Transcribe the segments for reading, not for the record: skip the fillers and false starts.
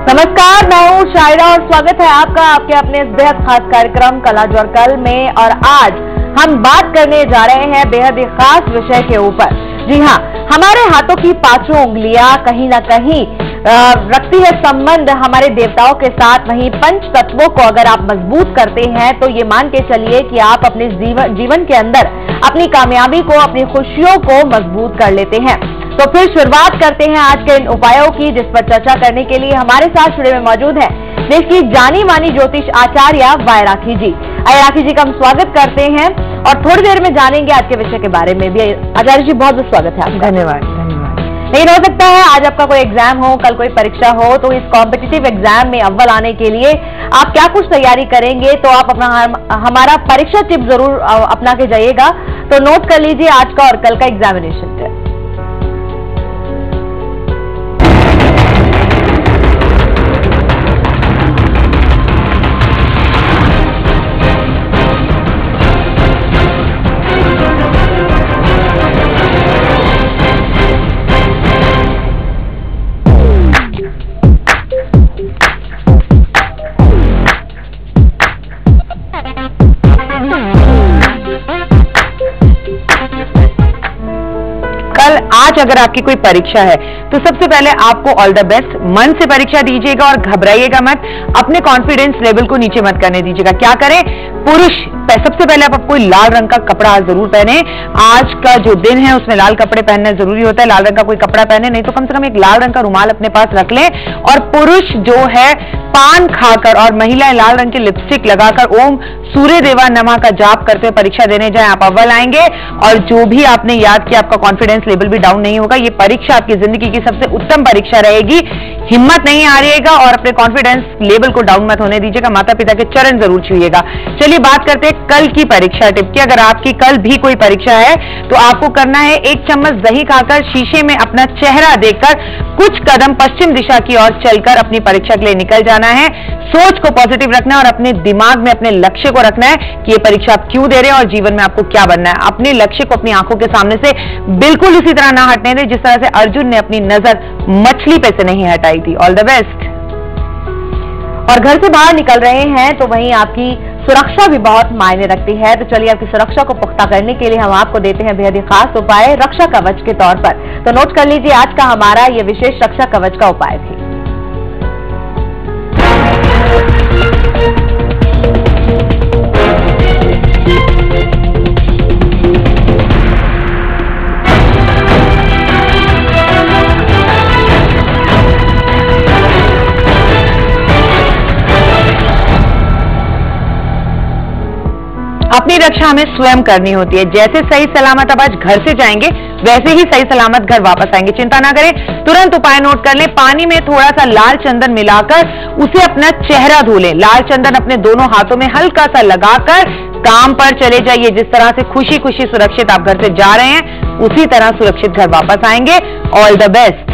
नमस्कार, मैं हूँ शायरा और स्वागत है आपका आपके अपने इस बेहद खास कार्यक्रम कल आज और कल में। और आज हम बात करने जा रहे हैं बेहद ही खास विषय के ऊपर। जी हाँ, हमारे हाथों की पांचों उंगलियां कहीं ना कहीं रखती है संबंध हमारे देवताओं के साथ। वहीं पंच तत्वों को अगर आप मजबूत करते हैं तो ये मान के चलिए कि आप अपने जीवन के अंदर अपनी कामयाबी को, अपनी खुशियों को मजबूत कर लेते हैं। तो फिर शुरुआत करते हैं आज के इन उपायों की, जिस पर चर्चा करने के लिए हमारे साथ स्टूडियो में मौजूद है देश की जानी मानी ज्योतिष आचार्य वाय राखी जी। राखी जी का हम स्वागत करते हैं और थोड़ी देर में जानेंगे आज के विषय के बारे में भी। आचार्य जी, बहुत बहुत स्वागत है आपका। धन्यवाद। लेकिन हो सकता है आज आपका कोई एग्जाम हो, कल कोई परीक्षा हो, तो इस कॉम्पिटिटिव एग्जाम में अव्वल आने के लिए आप क्या कुछ तैयारी करेंगे, तो आप अपना हमारा परीक्षा टिप जरूर अपना के जाइएगा। तो नोट कर लीजिए आज का और कल का एग्जामिनेशन टिप। आज अगर आपकी कोई परीक्षा है तो सबसे पहले आपको ऑल द बेस्ट। मन से परीक्षा दीजिएगा और घबराइएगा मत, अपने कॉन्फिडेंस लेवल को नीचे मत करने दीजिएगा। क्या करें, पुरुष सबसे पहले आप कोई लाल रंग का कपड़ा जरूर पहने। आज का जो दिन है उसमें लाल कपड़े पहनना जरूरी होता है। लाल रंग का कोई कपड़ा पहने, नहीं तो कम से कम एक लाल रंग का रुमाल अपने पास रख लें। और पुरुष जो है पान खाकर और महिलाएं लाल रंग की लिपस्टिक लगाकर ओम सूर्य देवा नमः का जाप करते हुए परीक्षा देने जाएं, आप अव्वल आएंगे। और जो भी आपने याद किया आपका कॉन्फिडेंस लेवल भी डाउन नहीं होगा। ये परीक्षा आपकी जिंदगी की सबसे उत्तम परीक्षा रहेगी। हिम्मत नहीं हारिएगा और अपने कॉन्फिडेंस लेवल को डाउन मत होने दीजिएगा। माता पिता के चरण जरूर छूइएगा। चलिए बात करते हैं कल की परीक्षा टिप की। अगर आपकी कल भी कोई परीक्षा है तो आपको करना है 1 चम्मच दही खाकर शीशे में अपना चेहरा देखकर कुछ कदम पश्चिम दिशा की ओर चलकर अपनी परीक्षा के लिए निकल जाना है। सोच को पॉजिटिव रखना है और अपने दिमाग में अपने लक्ष्य को रखना है कि ये परीक्षा आप क्यों दे रहे हैं और जीवन में आपको क्या बनना है। अपने लक्ष्य को अपनी आंखों के सामने से बिल्कुल इसी तरह ना हटने दें जिस तरह से अर्जुन ने अपनी नजर मछली पे से नहीं हटाई थी। All the best. और घर से बाहर निकल रहे हैं तो वहीं आपकी सुरक्षा भी बहुत मायने रखती है। तो चलिए आपकी सुरक्षा को पुख्ता करने के लिए हम आपको देते हैं बेहद ही खास उपाय रक्षा कवच के तौर पर। तो नोट कर लीजिए आज का हमारा ये विशेष रक्षा कवच का उपाय भी। अपनी रक्षा हमें स्वयं करनी होती है। जैसे सही सलामत अब आज घर से जाएंगे वैसे ही सही सलामत घर वापस आएंगे। चिंता ना करें, तुरंत उपाय नोट कर लें। पानी में थोड़ा सा लाल चंदन मिलाकर उसे अपना चेहरा धो लें। लाल चंदन अपने दोनों हाथों में हल्का सा लगाकर काम पर चले जाइए। जिस तरह से खुशी खुशी सुरक्षित आप घर से जा रहे हैं उसी तरह सुरक्षित घर वापस आएंगे। All the best.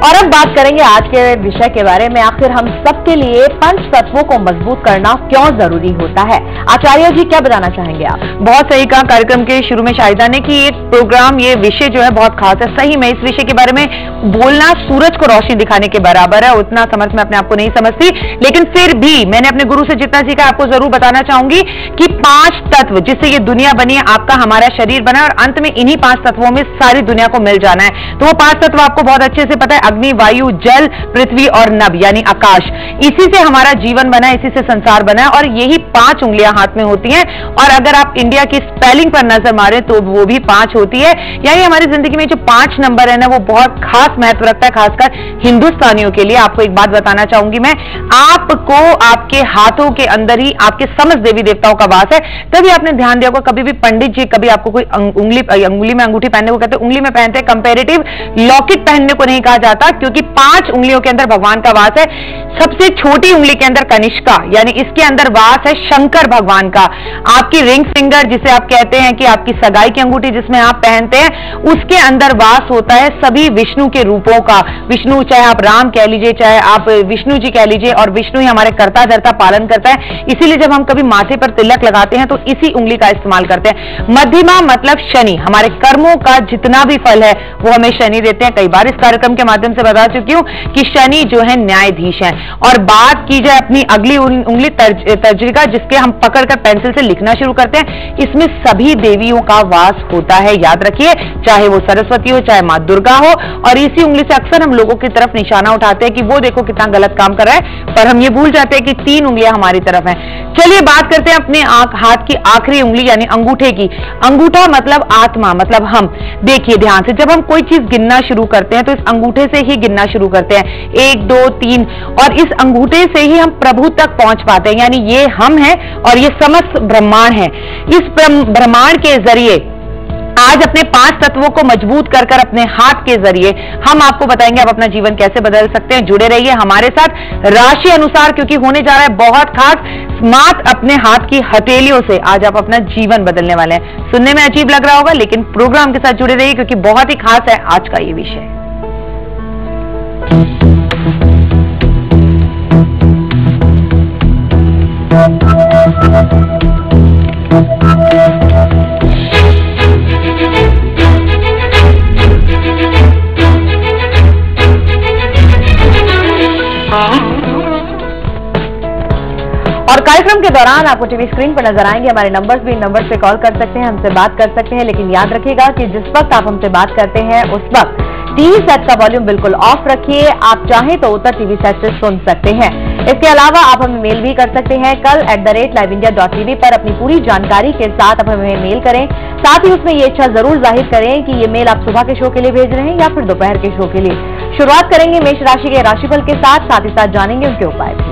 और अब बात करेंगे आज के विषय के बारे में। आखिर हम सबके लिए पंच तत्वों को मजबूत करना क्यों जरूरी होता है? आचार्य जी, क्या बताना चाहेंगे आप? बहुत सही कहा कार्यक्रम के शुरू में शाहिदा ने कि ये प्रोग्राम, ये विषय जो है बहुत खास है। सही में इस विषय के बारे में बोलना सूरज को रोशनी दिखाने के बराबर है। उतना समर्थ मैं अपने आप को नहीं समझती, लेकिन फिर भी मैंने अपने गुरु से जितना सीखा आपको जरूर बताना चाहूंगी कि 5 तत्व जिससे ये दुनिया बनी है, आपका हमारा शरीर बना है और अंत में इन्हीं 5 तत्वों में सारी दुनिया को मिल जाना है। तो वो 5 तत्व आपको बहुत अच्छे से पता है, अग्नि, वायु, जल, पृथ्वी और नभ यानी आकाश। इसी से हमारा जीवन बना है, इसी से संसार बना है और यही 5 उंगलियां हाथ में होती हैं। और अगर आप इंडिया की स्पेलिंग पर नजर मारें तो वो भी 5 होती है। यानी हमारी जिंदगी में जो 5 नंबर है ना, वो बहुत खास महत्व रखता है, खासकर हिंदुस्तानियों के लिए। आपको एक बात बताना चाहूंगी मैं, आपको आपके हाथों के अंदर ही आपके समस्त देवी देवताओं का वास है। तभी आपने ध्यान दिया होगा, कभी भी पंडित जी कभी आपको कोई अंगुली में अंगूठी पहनने को कहते हैं, उंगली में पहनते हैं, कंपेरेटिव लॉकेट पहनने को नहीं कहा जाता। जाता, क्योंकि 5 उंगलियों के अंदर भगवान का वास है। सबसे छोटी उंगली के अंदर कनिष्का, यानी इसके अंदर वास है शंकर भगवान का। आपकी रिंग फिंगर जिसे आप कहते हैं कि आपकी सगाई की अंगूठी जिसमें आप पहनते हैं, उसके अंदर वास होता है सभी विष्णु के रूपों का। विष्णु, चाहे आप राम कह लीजिए, चाहे आप विष्णु जी कह लीजिए, और विष्णु ही हमारे कर्ता धर्ता पालन करता है। इसीलिए जब हम कभी माथे पर तिलक लगाते हैं तो इसी उंगली का इस्तेमाल करते हैं। मध्यमा मतलब शनि, हमारे कर्मों का जितना भी फल है वो हमें शनि देते हैं। कई बार इस कार्यक्रम के माध्यम से बता चुकी हूं कि शनि जो है न्यायाधीश है। और बात की जाए अपनी अगली उंगली तर्जनी, जिसके हम पकड़कर पेंसिल से लिखना शुरू करते हैं, इसमें सभी देवियों का वास होता है। याद रखिए, चाहे वो सरस्वती हो, चाहे मां दुर्गा हो। और इसी उंगली से अक्सर हम लोगों की तरफ निशाना उठाते हैं कि वो देखो कितना गलत काम कर रहा है, पर हम ये भूल जाते हैं कि 3 उंगलियां हमारी तरफ हैं। चलिए बात करते हैं अपने हाथ की आखिरी उंगली यानी अंगूठे की। अंगूठा मतलब आत्मा, मतलब हम। देखिए ध्यान से, जब हम कोई चीज गिनना शुरू करते हैं तो इस अंगूठे से ही गिनना शुरू करते हैं, 1 2 3, और इस अंगूठे से ही हम प्रभु तक पहुंच पाते हैं। यानी ये हम हैं और ये समस्त ब्रह्मांड है। इस ब्रह्मांड के जरिए आज अपने 5 तत्वों को मजबूत कर अपने हाथ के जरिए हम आपको बताएंगे आप अपना जीवन कैसे बदल सकते हैं। जुड़े रहिए हमारे साथ राशि अनुसार, क्योंकि होने जा रहा है बहुत खास। मात्र अपने हाथ की हथेलियों से आज आप अपना जीवन बदलने वाले हैं। सुनने में अजीब लग रहा होगा, लेकिन प्रोग्राम के साथ जुड़े रहिए क्योंकि बहुत ही खास है आज का ये विषय। और कार्यक्रम के दौरान आपको टीवी स्क्रीन पर नजर आएंगे हमारे नंबर्स भी। नंबर से कॉल कर सकते हैं, हमसे बात कर सकते हैं, लेकिन याद रखिएगा कि जिस वक्त आप हमसे बात करते हैं उस वक्त टीवी सेट का वॉल्यूम बिल्कुल ऑफ रखिए। आप चाहें तो उत्तर टीवी सेट से सुन सकते हैं। इसके अलावा आप हमें मेल भी कर सकते हैं। कल @liveindia.tv पर अपनी पूरी जानकारी के साथ आप हमें मेल करें। साथ ही उसमें ये इच्छा जरूर जाहिर करें कि ये मेल आप सुबह के शो के लिए भेज रहे हैं या फिर दोपहर के शो के लिए। शुरुआत करेंगे मेष राशि के राशिफल के साथ ही साथ जानेंगे उनके उपाय भी।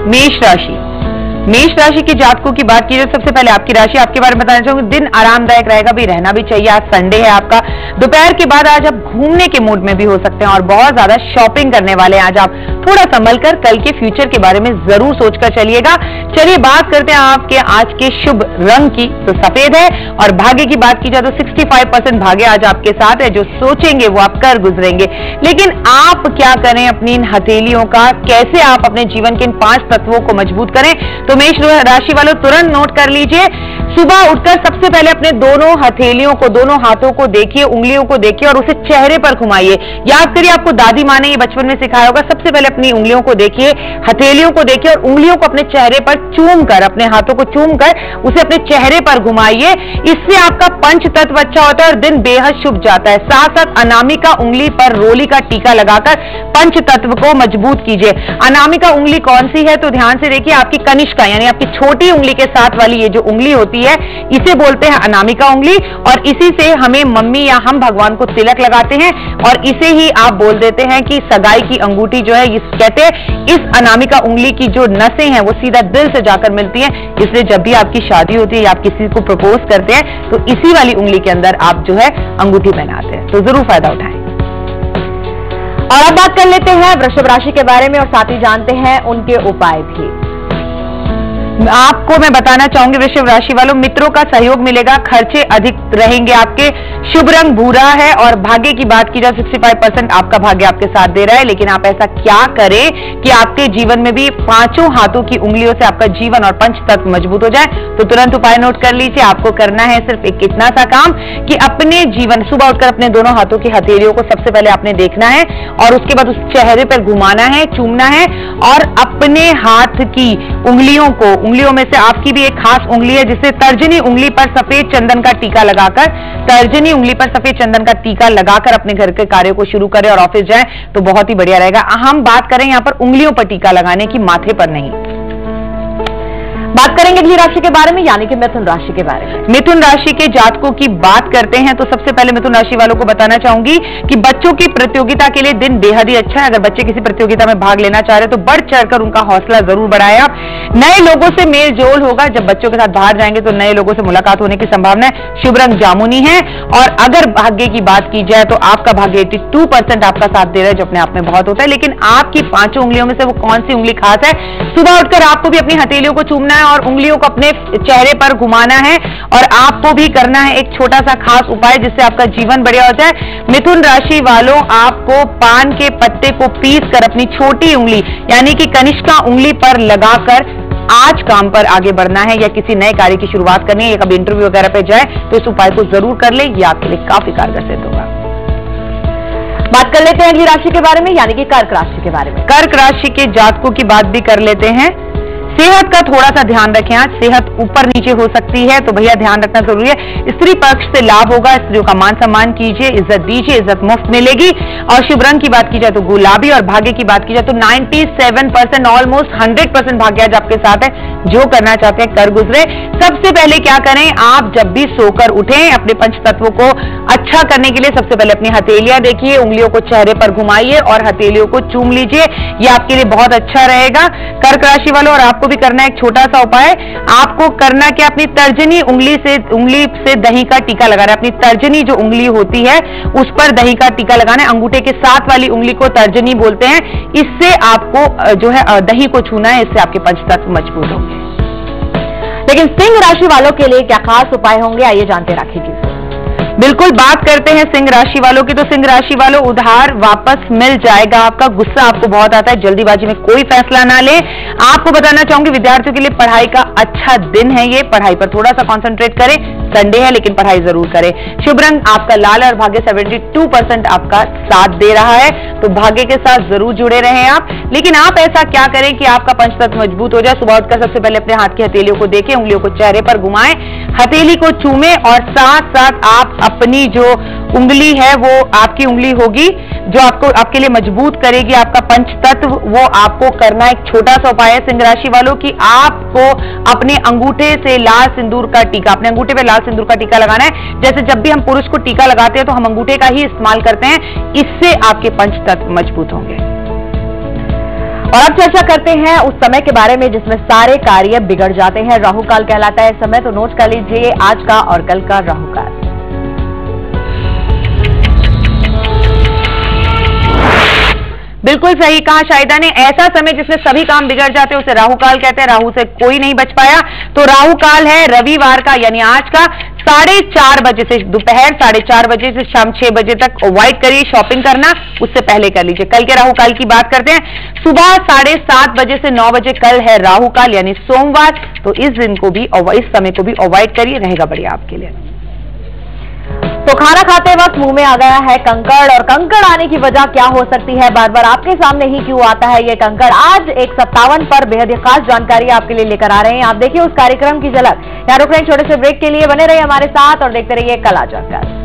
मेष राशि के जातकों की बात की जाए, सबसे पहले आपकी राशि, आपके बारे में बताना चाहूंगी। दिन आरामदायक रहेगा, भी रहना भी चाहिए। आज संडे है आपका। दोपहर के बाद आज आप घूमने के मूड में भी हो सकते हैं और बहुत ज्यादा शॉपिंग करने वाले हैं आज आप। थोड़ा संभल कर कल के फ्यूचर के बारे में जरूर सोचकर चलिएगा। चलिए बात करते हैं आपके आज के शुभ रंग की, तो सफेद है। और भाग्य की बात की जाए तो 65% भाग्य आज आपके साथ है। जो सोचेंगे वो आप कर गुजरेंगे। लेकिन आप क्या करें अपनी इन हथेलियों का, कैसे आप अपने जीवन के इन 5 तत्वों को मजबूत करें, तो मेष राशि वालों तुरंत नोट कर लीजिए। सुबह उठकर सबसे पहले अपने दोनों हथेलियों को, दोनों हाथों को देखिए, उंगलियों को देखिए और उसे चेहरे पर घुमाइए। याद करिए, आपको दादी माँ ने ये बचपन में सिखाया होगा। सबसे पहले अपनी उंगलियों को देखिए, हथेलियों को देखिए और उंगलियों को अपने चेहरे पर चूम कर, अपने हाथों को चूम कर उसे अपने चेहरे पर घुमाइए। इससे आपका पंच तत्व अच्छा होता है और दिन बेहद शुभ जाता है। साथ साथ अनामिका उंगली पर रोली का टीका लगाकर पंच तत्व को मजबूत कीजिए। अनामिका उंगली कौन सी है, तो ध्यान से देखिए, आपकी कनिष्का यानी आपकी छोटी उंगली के साथ वाली ये जो उंगली होती है इसे बोलते हैं अनामिका उंगली। और इसी से हमें मम्मी या हम भगवान को तिलक लगाते हैं और इसे ही आप बोल देते हैं कि सगाई की अंगूठी जो है, इस कहते हैं इस अनामिका उंगली की जो नसें हैं वो सीधा दिल से जाकर मिलती हैं। इसलिए जब भी आपकी शादी होती है या आप किसी को प्रपोज करते हैं तो इसी वाली उंगली के अंदर आप जो है अंगूठी पहनाते हैं, तो जरूर फायदा उठाएं। और अब बात कर लेते हैं वृषभ राशि के बारे में और साथ ही जानते हैं उनके उपाय भी। आपको मैं बताना चाहूंगी वृषभ राशि वालों, मित्रों का सहयोग मिलेगा, खर्चे अधिक रहेंगे आपके। शुभ रंग भूरा है और भाग्य की बात की जाए 65% आपका भाग्य आपके साथ दे रहा है। लेकिन आप ऐसा क्या करें कि आपके जीवन में भी 5 हाथों की उंगलियों से आपका जीवन और पंच तत्व मजबूत हो जाए, तो तुरंत उपाय नोट कर लीजिए। आपको करना है सिर्फ एक इतना सा काम कि अपने जीवन, सुबह उठकर अपने दोनों हाथों की हथेलियों को सबसे पहले आपने देखना है और उसके बाद उस चेहरे पर घुमाना है, चूमना है और अपने हाथ की उंगलियों में से आपकी भी एक खास उंगली है जिसे तर्जनी उंगली पर सफेद चंदन का टीका लगाकर, तर्जनी उंगली पर सफेद चंदन का टीका लगाकर अपने घर के कार्यों को शुरू करें और ऑफिस जाएं तो बहुत ही बढ़िया रहेगा। हम बात करें यहां पर उंगलियों पर टीका लगाने की, माथे पर नहीं। बात करेंगे अगली राशि के बारे में, यानी कि मिथुन राशि के बारे में। मिथुन राशि के जातकों की बात करते हैं तो सबसे पहले मिथुन राशि वालों को बताना चाहूंगी कि बच्चों की प्रतियोगिता के लिए दिन बेहद ही अच्छा है। अगर बच्चे किसी प्रतियोगिता में भाग लेना चाह रहे तो बढ़ चढ़कर उनका हौसला जरूर बढ़ाए आप। नए लोगों से मेल जोल होगा, जब बच्चों के साथ बाहर जाएंगे तो नए लोगों से मुलाकात होने की संभावना है। शुभ रंग जामुनी है। और अगर भाग्य की बात की जाए तो आपका भाग्य 82% आपका साथ दे रहा है, जो अपने आप में बहुत होता है। लेकिन आपकी 5 उंगलियों में से वो कौन सी उंगली खास है? सुबह उठकर आपको भी अपनी हथेलियों को चूमना है और उंगलियों को अपने चेहरे पर घुमाना है, और आपको भी करना है एक छोटा सा खास उपाय जिससे आपका जीवन बढ़िया हो जाए। मिथुन राशि वालों, आपको पान के पत्ते को पीस कर अपनी छोटी उंगली यानी कि कनिष्का उंगली पर लगाकर आज काम पर आगे बढ़ना है या किसी नए कार्य की शुरुआत करनी है या कभी इंटरव्यू वगैरह पे जाए तो इस उपाय को जरूर कर ले, ये आपके लिए काफी कारगर सिद्ध होगा। बात कर लेते हैं अगली राशि के बारे में, यानी कि कर्क राशि के बारे में। कर्क राशि के जातकों की बात भी कर लेते हैं। सेहत का थोड़ा सा ध्यान रखें, आज सेहत ऊपर नीचे हो सकती है तो भैया ध्यान रखना जरूरी है। स्त्री पक्ष से लाभ होगा, स्त्रियों का मान सम्मान कीजिए, इज्जत दीजिए, इज्जत मुफ्त मिलेगी। और शुभ रंग की बात की जाए तो गुलाबी, और भाग्य की बात की जाए तो 97% ऑलमोस्ट 100% भाग्य आज आपके साथ है। जो करना चाहते हैं कर गुजरे। सबसे पहले क्या करें, आप जब भी सोकर उठें अपने पंच तत्वों को अच्छा करने के लिए सबसे पहले अपनी हथेलियां देखिए, उंगलियों को चेहरे पर घुमाइए और हथेलियों को चूम लीजिए, ये आपके लिए बहुत अच्छा रहेगा। कर्क राशि वालों, और आपको भी करना है एक छोटा सा उपाय। आपको करना क्या, अपनी तर्जनी उंगली से दही का टीका लगाना है। अपनी तर्जनी जो उंगली होती है उस पर दही का टीका लगाना है। अंगूठे के साथ वाली उंगली को तर्जनी बोलते हैं। इससे आपको जो है दही को छूना है, इससे आपके पंचतत्व मजबूत होंगे। लेकिन सिंह राशि वालों के लिए क्या खास उपाय होंगे, आइए जानते रखेंगे। बिल्कुल, बात करते हैं सिंह राशि वालों की। तो सिंह राशि वालों, उधार वापस मिल जाएगा। आपका गुस्सा आपको बहुत आता है, जल्दीबाजी में कोई फैसला ना ले। आपको बताना चाहूंगी विद्यार्थियों के लिए पढ़ाई का अच्छा दिन है ये, पढ़ाई पर थोड़ा सा कंसंट्रेट करें। संडे है लेकिन पढ़ाई जरूर करें। शुभ रंग आपका लाल, और भाग्य 72% आपका साथ दे रहा है, तो भाग्य के साथ जरूर जुड़े रहें आप। लेकिन आप ऐसा क्या करें कि आपका पंचतत्व मजबूत हो जाए। सुबह उठकर सबसे पहले अपने हाथ की हथेलियों को देखें, उंगलियों को चेहरे पर घुमाएं, हथेली को चूमें, और साथ साथ आप अपनी जो उंगली है वो आपकी उंगली होगी जो आपको आपके लिए मजबूत करेगी आपका पंचतत्व। वो आपको करना एक छोटा सा उपाय है सिंह राशि वालों की, आपको अपने अंगूठे से लाल सिंदूर का टीका, अपने अंगूठे पे लाल सिंदूर का टीका लगाना है। जैसे जब भी हम पुरुष को टीका लगाते हैं तो हम अंगूठे का ही इस्तेमाल करते हैं, इससे आपके पंचतत्व मजबूत होंगे। और अब चर्चा करते हैं उस समय के बारे में जिसमें सारे कार्य बिगड़ जाते हैं। राहु काल कहलाता है समय, तो नोट कर लीजिए आज का और कल का राहु काल। बिल्कुल सही कहा शाहिदा ने, ऐसा समय जिसमें सभी काम बिगड़ जाते हैं उसे राहु काल कहते हैं। राहु से कोई नहीं बच पाया, तो राहु काल है रविवार का, यानी आज का 4:30 बजे से दोपहर 4:30 बजे से शाम 6 बजे तक अवॉइड करिए शॉपिंग करना, उससे पहले कर लीजिए। कल के राहु काल की बात करते हैं, सुबह 7:30 बजे से 9 बजे कल है राहु काल यानी सोमवार, तो इस दिन को भी इस समय को भी अवॉइड करिए, रहेगा बढ़िया आपके लिए। तो खाना खाते वक्त मुंह में आ गया है कंकड़, और कंकड़ आने की वजह क्या हो सकती है, बार बार आपके सामने ही क्यों आता है ये कंकड़। आज 157 पर बेहद ही खास जानकारी आपके लिए लेकर आ रहे हैं। आप देखिए उस कार्यक्रम की झलक। यहाँ रुक रहे हैं छोटे से ब्रेक के लिए, बने रहिए हमारे साथ और देखते रहिए कला जगत।